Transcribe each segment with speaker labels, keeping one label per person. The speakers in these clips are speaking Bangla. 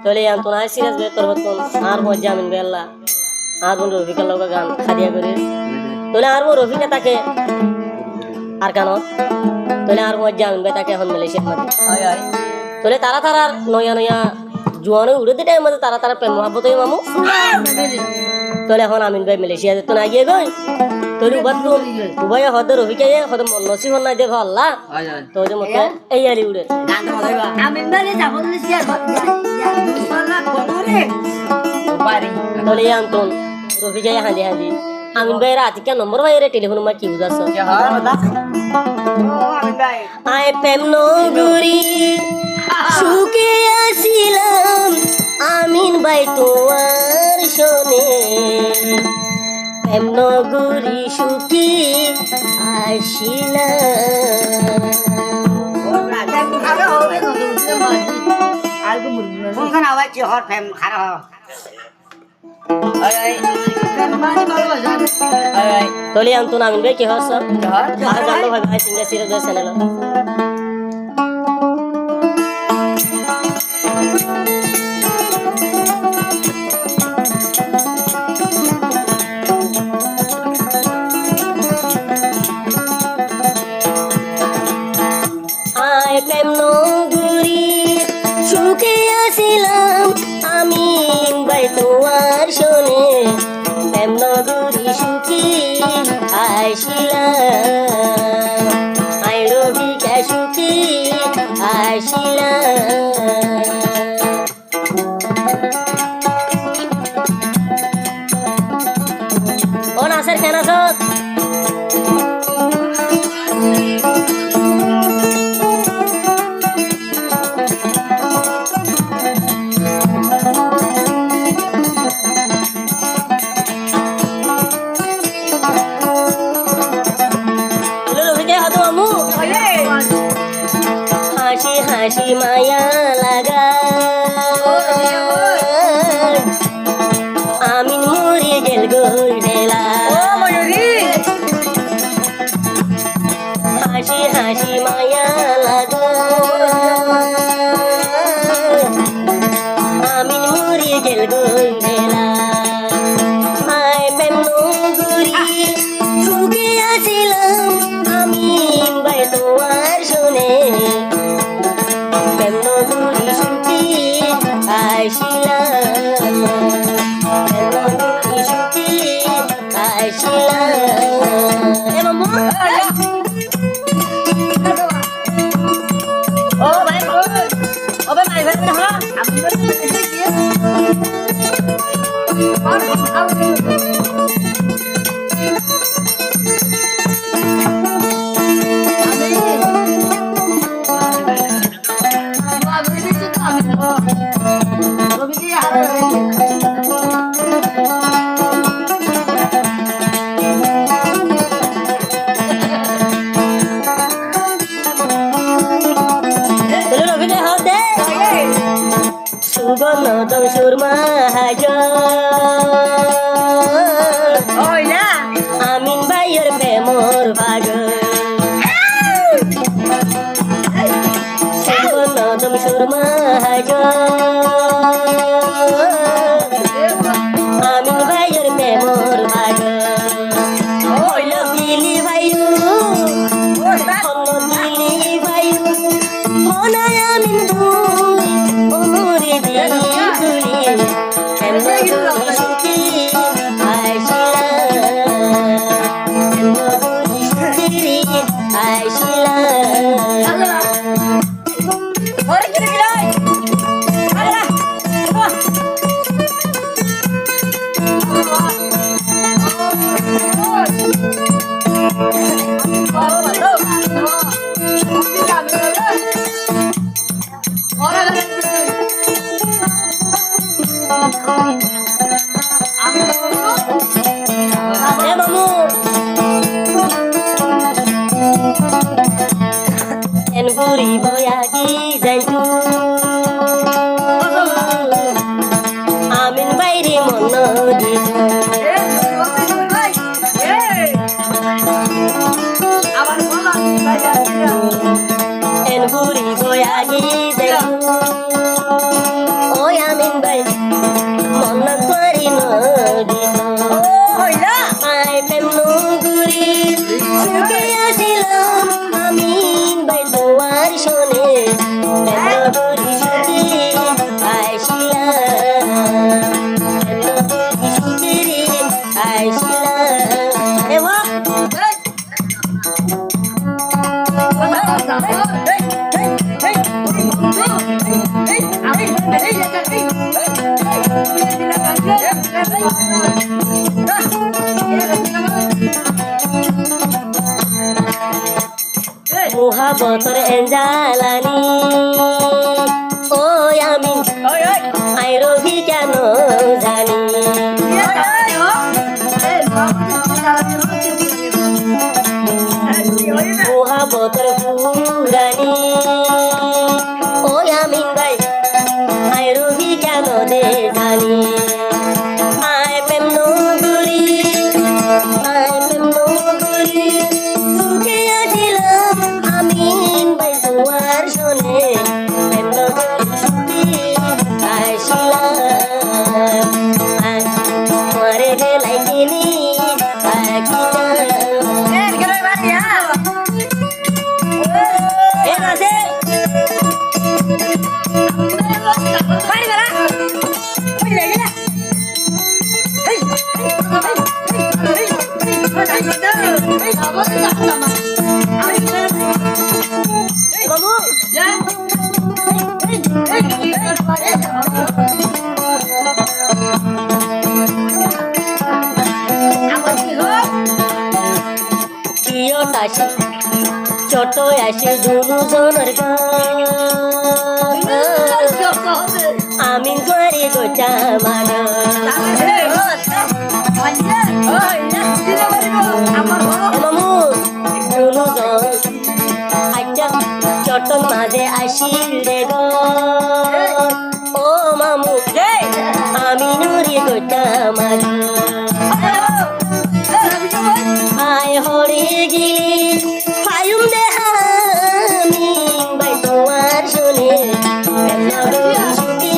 Speaker 1: তাহলে আন্তন আই সিরিয়াস বে তোর বতন আর মো জামিন বেল্লা আর বন্ধু রফিকা লোক গান খাদিয়া করে তাহলে আর মো রফিকা তাকে আর গান তাহলে আর মো জামিন বে তাকে এখন মালয়েশিয়া মধ্যে
Speaker 2: আয় আয়
Speaker 1: তাহলে তারা তারা নয়া নয়া জুয়ানো উড়ে দিতে মধ্যে তারা তারা প্রেম মহাব্বত হই মামু তাহলে এখন আমিন ভাই মালয়েশিয়া যেত না গিয়ে গই তাহলে উবাদ তুন উভয় হদ রফিকা হদ মন নসিব নাই দেখো আল্লাহ
Speaker 2: আয় আয়
Speaker 1: তো যে মতে এই আলি উড়ে
Speaker 2: গানটা বলাইবা
Speaker 3: আমি বলে যাব না শেয়ার দুসরা কোনরে
Speaker 2: বাড়ি
Speaker 1: তাহলে আন্তন রফিকা হাঁদি হাঁদি আমিন ভাই রাত কে নম্বর ভাই রে টেলিফোন মা কি বুঝাছ
Speaker 2: কে হয় বাতা
Speaker 3: ও আমি ভাই
Speaker 1: আয় প্রেম নগরী সুখে আসিলাম আমিন ভাই তোমার শোনে প্রেম নগরী সুখে আসিলাম
Speaker 3: ও রাজা খাবে হবে তো দুসরে মাঝি আর কো মুরগি কোনখান আওয়াজ হর ফেম খারা
Speaker 2: আয় আয়
Speaker 3: মানে ভালো জান
Speaker 2: আয় আয়
Speaker 1: তলি আন্তন আমিন ভাই কি হস
Speaker 2: কে হয়
Speaker 1: আর জানো ভাই ভাই সিঙ্গা সিরিয়াস ভাই চ্যানেল আয় প্রেম নগরী সুখে আসিলাম আমি ভাই তোমার শোনে প্রেম নগরী সুখে আসিলাম আয় রবিকা সুখে আসিলাম ও নাসের কেন আছো হাসি হাসি মায়া লাগা আমিন মরে গেল গোল বেলা হাসি হাসি মায়া লাগা আমিন মরে গেল গোল বেলা আয় প্রেম নগরী সুখে আসিলাম আমি ভাই তোমার শুনে প্রেম নগরী সুখে আসিলাম প্রেম নগরী সুখে আসিলাম এ মামু
Speaker 3: ও ভাই ও ভাই ভাই হ্যাঁ আমি বলে কি
Speaker 1: সুগন্ধ সুরমা আমিন ভাইয়ের প্রেমর পাগল সুগন্ধ সুরমা আমিন ভাইয়ের প্রেমর পাগল দিলি ভাইরু দিলি ভাইরু মনায় আমিন দুই অনুরে দিলি Buri boyagi janju Amin bairi mono di En buri বয়াগি দেখু ওই আমিন ভাই মন করি নদী আই প্রেম নগরী সুখে আসিলাম আমিন ভাই তোমার শোনে প্রেম নগরী সুখে আইসিলাম প্রেম নগরী সুখে আইসিলাম এ বাপ মুহাবতর এঞ্জালানি ও আমি আই রবি কেন জানি মুহাবতর ফুরানি ও আমি ভাই আই রবি কেন দে জানি আই প্রেম নগরী আই প্রেম নগরী সুখে আসিলাম আমিন ভাই তোমার শোনে প্রেম নগরী সুখে আসিলাম তোমারে গেলাই কিনি ছোট আসে দুজনের আমি করে গোটা মানা মামু দুজন আচ্ছা ছোট মাঝে আসিল রে গো ও মামু আমি নুরি গোটা মানা আয় হরে গিলি ফায়ুম দেহামি ভাই তোমার শুনে সুখী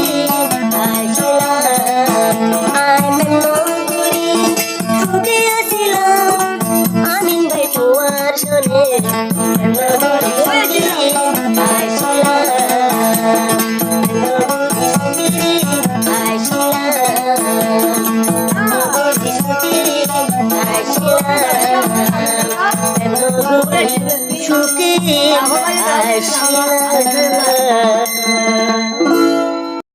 Speaker 1: আসিলাম আয় মেলগুড়ি সুখে আসিলাম আমিন ভাই তোমার শুনে সুখী আসিলাম সুখী আসিলাম